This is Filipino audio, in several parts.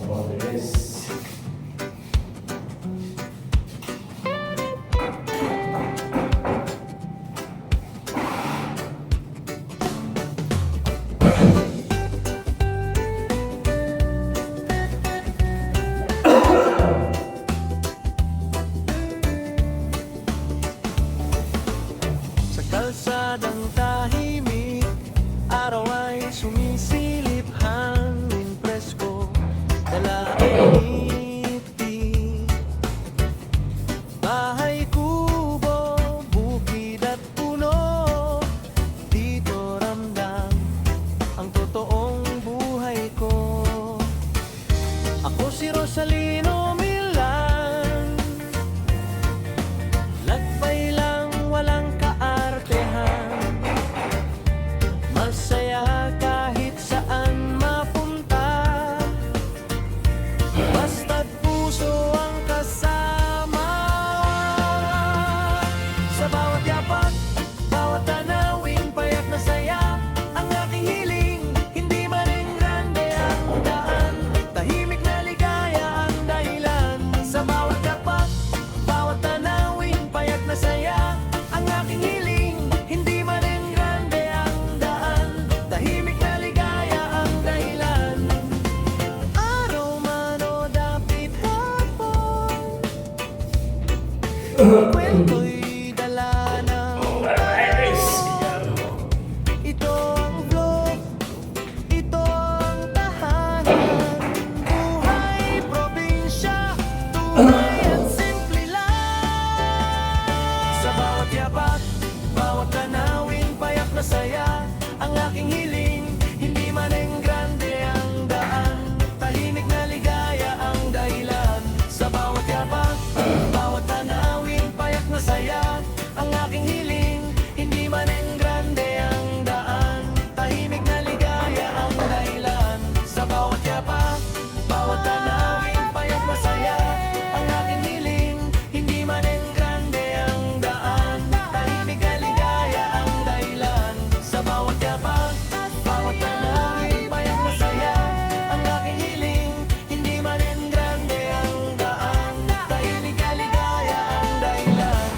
Mabilis. Sa kalsadang tahimik, araw ay sumisilip, hangin presko, dala ay ngiti. Bahay, kubo, bukid at puno, dito ramdam ang totoong buhay ko. Ako si Rosalino Milan, lakbay lang walang kaartehan, masaya kahit saan mapunta, basta't puso ang kasama. Sa bawat yapak, bawat tanawin, payak na saya ang aking hiling. Hindi man rin grande ang daan, tahimik na ligaya ang dahilan. Sa bawat yapak, bawat tanawin, payak na saya ang aking hiling. Hindi man rin grande ang daan, tahimik na ligaya ang dahilan. Araw man o dapit hapon, kwento'y dala ng ito ang vlog, ito ang tahanan. Buhay probinsya, tunay at simple lang. Sa bawat yapak, bawat tanawin, payak na saya ang aking hiling. Hindi man ang grande ang daan, tahimik na ligaya ang dahilan. Sa bawat yapak, bawat tanawin, payak na saya ang aking hiling. Hindi man ang grande ang daan, tahimik na ligaya ang dahilan. Sa bawat yapak, bawat tanawin, payak na saya ang aking hiling. Hindi man ang grande ang daan, tahimik na ligaya ang dahilan. Sa bawat yapak, bawat tanawin, payak na saya ang aking hiling. Hindi man ang grande ang daan, tahimik na ligaya ang dahilan.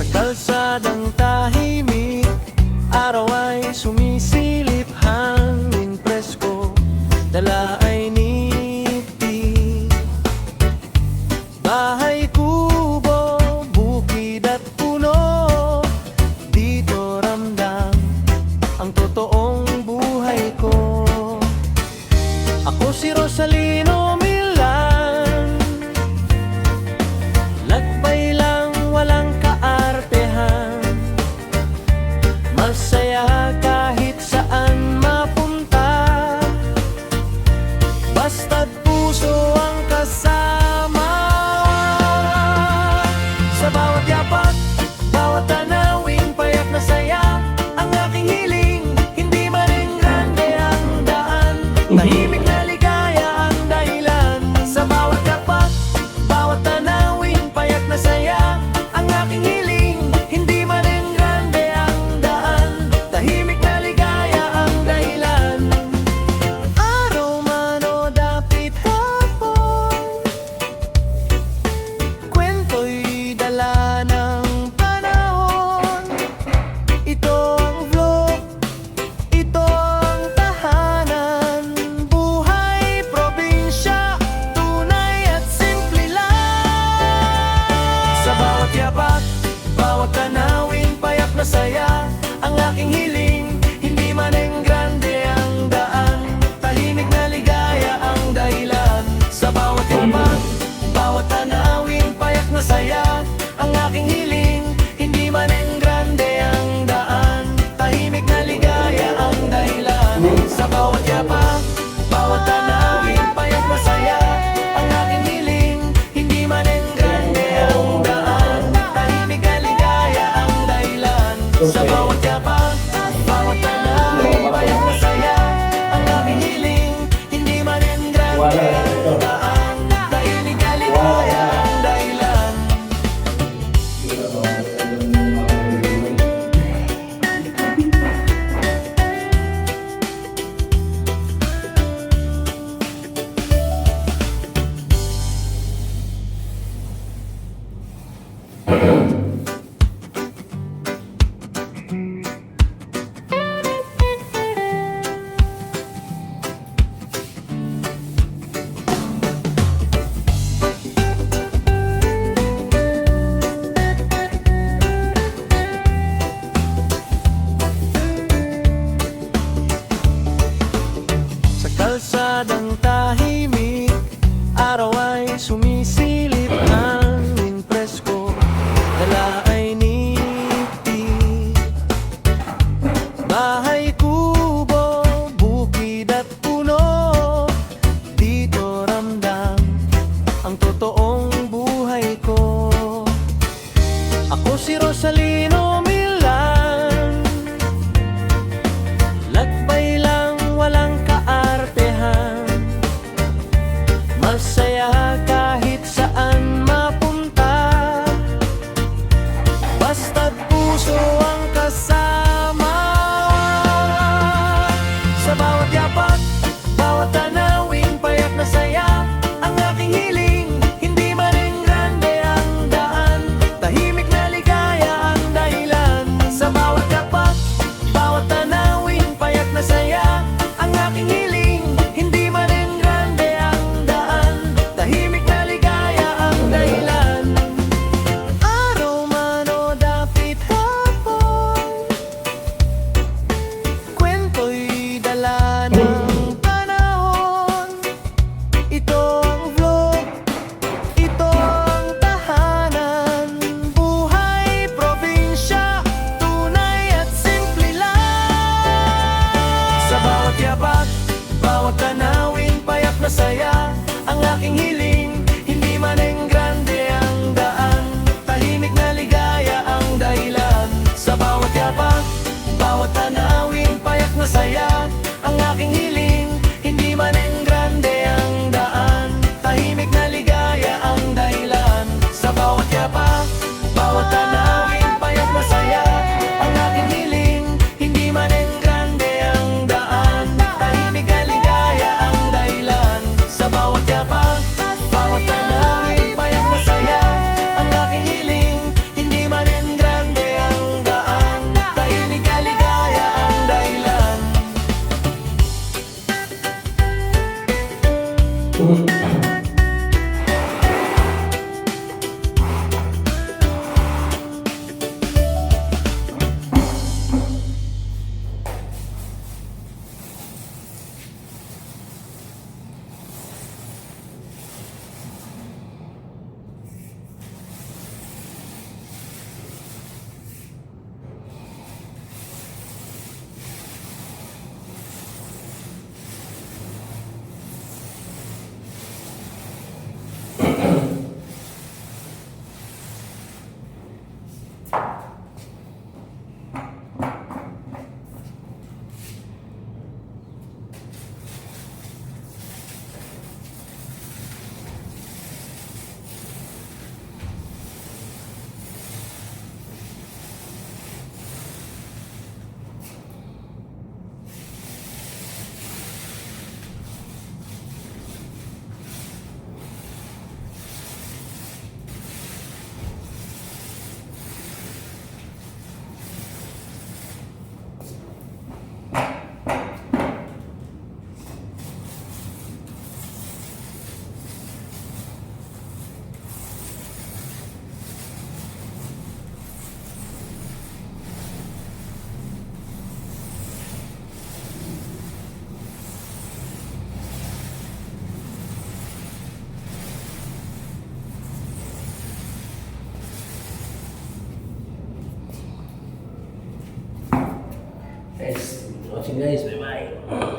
Sa kalsadang tahimik, araw ay sumisilip, hangin presko, dala ay ngiti. Bahay, kubo, bukid at puno, dito ramdam ang totoong buhay ko. Ako si Rosalino Milan, lakbay lang walang kaartehan, masaya kahit saan mapunta, basta't puso ang kasama. buhay ko. Ako si Rosalino Milan, lakbay lang walang kaartehan, masaya kahit saan mapunta, basta't puso ang kasama. Sa bawat yapak, bawat tanawin, payak na saya ang aking hiling. Hindi man rin grande ang daan, tahimik na ligaya ang dahilan. Sa bawat yapak, bawat tanawin, payak na saya ang aking hiling. Hindi man rin grande ang daan, tahimik na ligaya ang dahilan. Araw man o dapit hapon, kwento'y dala ng panahon. Ito ang vlog, ito ang tahanan, buhay probinsya, tunay at simple lang. Sa bawat yapak, bawat tanawin, payak na saya ang aking hiling. Hindi man rin grande ang daan, tahimik na ligaya ang dahilan. Sa bawat yapak, bawat tanawin, payak na saya ang aking hiling. Hindi man rin grande ang daan, tahimik na ligaya ang dahilan. Sa bawat yapak, bawat tanawin, payak na saya ang aking hiling. Hindi man rin grande ang daan, tahimik na ligaya ang dahilan. Sa bawat yapak, bawat tanawin, payak na saya ang aking hiling. Hindi man rin grande ang daan, tahimik na ligaya ang dahilan. Guys, watching guys, bye bye.